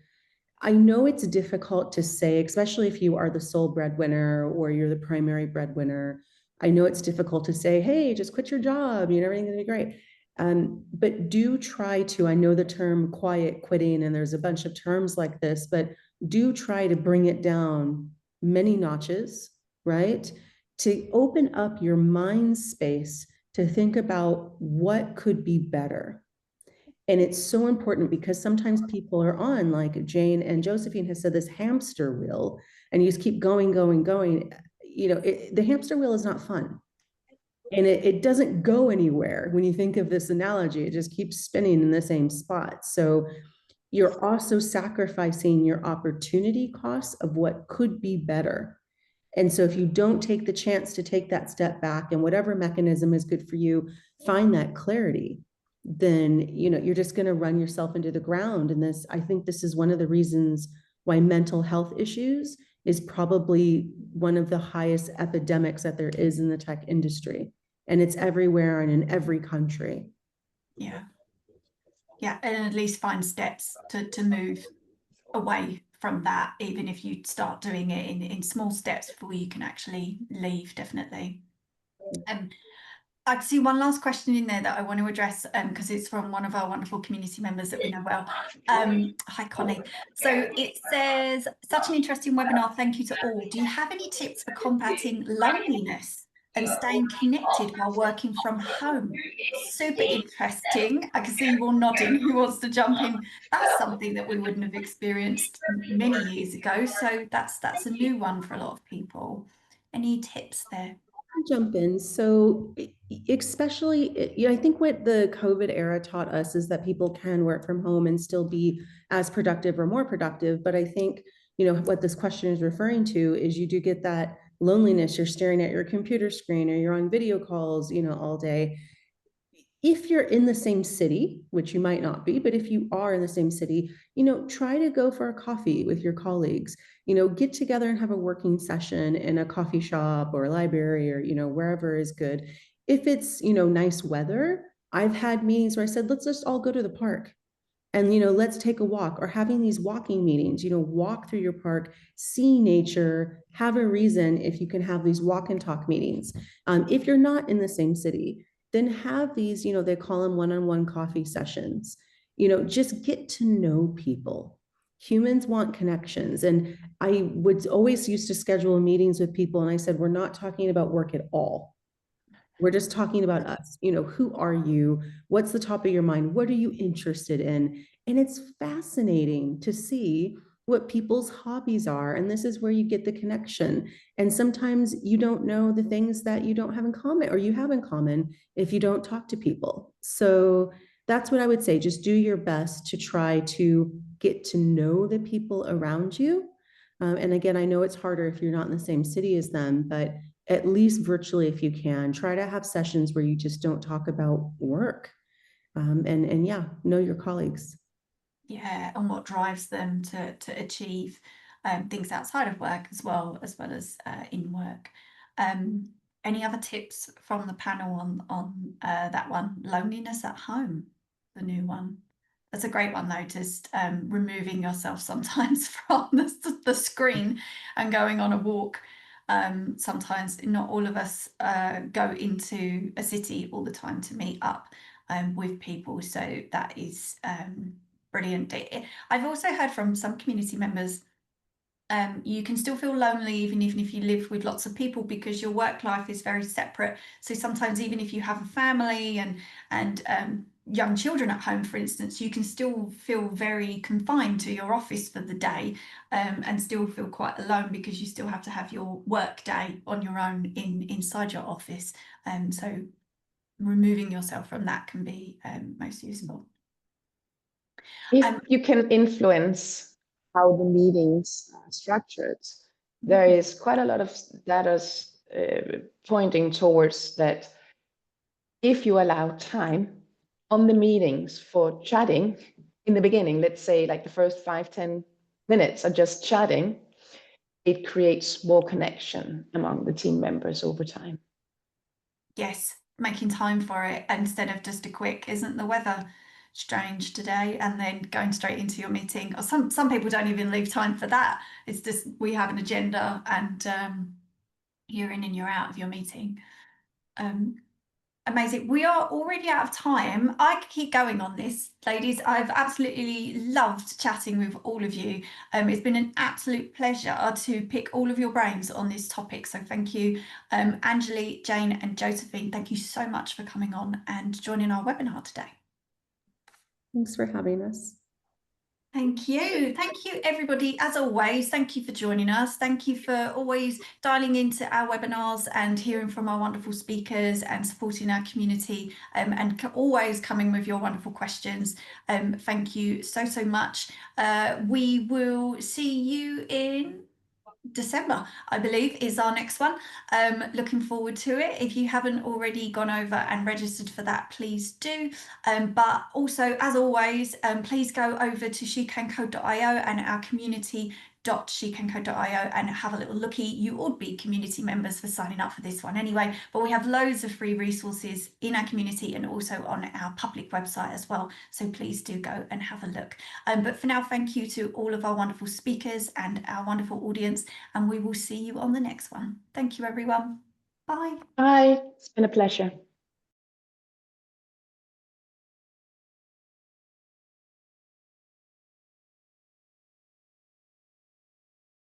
[SPEAKER 2] I know it's difficult to say, especially if you are the sole breadwinner or you're the primary breadwinner. I know it's difficult to say, hey, just quit your job, everything's gonna be great. But do try to, I know the term quiet quitting, and there's a bunch of terms like this, but do try to bring it down many notches, right? To open up your mind space to think about what could be better. And it's so important because sometimes people are on, like Jane and Josephine has said, this hamster wheel, and you just keep going. The hamster wheel is not fun. And it doesn't go anywhere. When you think of this analogy, it just keeps spinning in the same spot. So you're also sacrificing your opportunity costs of what could be better. And so if you don't take the chance to take that step back, and whatever mechanism is good for you, find that clarity, then you're just going to run yourself into the ground. And I think this is one of the reasons why mental health issues is probably one of the highest epidemics that there is in the tech industry. And it's everywhere and in every country.
[SPEAKER 1] Yeah, and at least find steps to move away from that, even if you start doing it in small steps before you can actually leave, definitely. I see one last question in there that I want to address, because it's from one of our wonderful community members that we know well. Hi, Connie. So it says, such an interesting webinar. Thank you to all. Do you have any tips for combating loneliness and staying connected while working from home? Super interesting. I can see you all nodding. Who wants to jump in? That's something that we wouldn't have experienced many years ago. So that's a new one for a lot of people. Any tips there?
[SPEAKER 2] Jump in. So especially, I think what the COVID era taught us is that people can work from home and still be as productive or more productive. But I think, what this question is referring to is you do get that loneliness. You're staring at your computer screen or you're on video calls, all day. If you're in the same city, which you might not be, but if you are in the same city, try to go for a coffee with your colleagues, get together and have a working session in a coffee shop or a library or, wherever is good. If it's, nice weather, I've had meetings where I said, let's just all go to the park and, let's take a walk, or having these walking meetings, walk through your park, see nature, have a reason if you can have these walk and talk meetings. If you're not in the same city, then have these, they call them one-on-one coffee sessions. Just get to know people. Humans want connections. And I would always used to schedule meetings with people, and I said, we're not talking about work at all. We're just talking about us. Who are you? What's the top of your mind? What are you interested in? And it's fascinating to see what people's hobbies are. And this is where you get the connection. And sometimes you don't know the things that you don't have in common, or you have in common, if you don't talk to people. So that's what I would say. Just do your best to try to get to know the people around you. And again, I know it's harder if you're not in the same city as them, but at least virtually if you can. Try to have sessions where you just don't talk about work. And yeah, know your colleagues.
[SPEAKER 1] Yeah, and what drives them to achieve things outside of work as well as in work. Any other tips from the panel on that one? Loneliness at home, the new one. That's a great one though, just removing yourself sometimes from the screen and going on a walk. Sometimes not all of us go into a city all the time to meet up with people, so that is brilliant. I've also heard from some community members, you can still feel lonely even if you live with lots of people, because your work life is very separate. So sometimes even if you have a family and young children at home, for instance, you can still feel very confined to your office for the day, and still feel quite alone because you still have to have your work day on your own inside your office. So removing yourself from that can be most useful.
[SPEAKER 4] If you can influence how the meetings are structured, there is quite a lot of data pointing towards that. If you allow time on the meetings for chatting in the beginning, let's say like the first 5-10 minutes are just chatting, it creates more connection among the team members over time.
[SPEAKER 1] Yes, making time for it instead of just a quick, isn't the weather strange today, and then going straight into your meeting. Or some people don't even leave time for that. It's just we have an agenda and you're in and you're out of your meeting. Amazing. We are already out of time. I could keep going on this, ladies. I've absolutely loved chatting with all of you. It's been an absolute pleasure to pick all of your brains on this topic. So thank you, Angeley, Jane and Josephine. Thank you so much for coming on and joining our webinar today.
[SPEAKER 2] Thanks for having us.
[SPEAKER 1] Thank you. Thank you, everybody. As always, thank you for joining us. Thank you for always dialing into our webinars and hearing from our wonderful speakers and supporting our community, and always coming with your wonderful questions. Thank you so much. We will see you in December, I believe, is our next one. Looking forward to it. If you haven't already gone over and registered for that, please do. But also, as always, please go over to shecanco.io and our community.shecanco.io and have a little looky. You would be community members for signing up for this one anyway, but we have loads of free resources in our community and also on our public website as well. So please do go and have a look. But for now, thank you to all of our wonderful speakers and our wonderful audience, and we will see you on the next one. Thank you, everyone. Bye.
[SPEAKER 4] Bye. It's been a pleasure.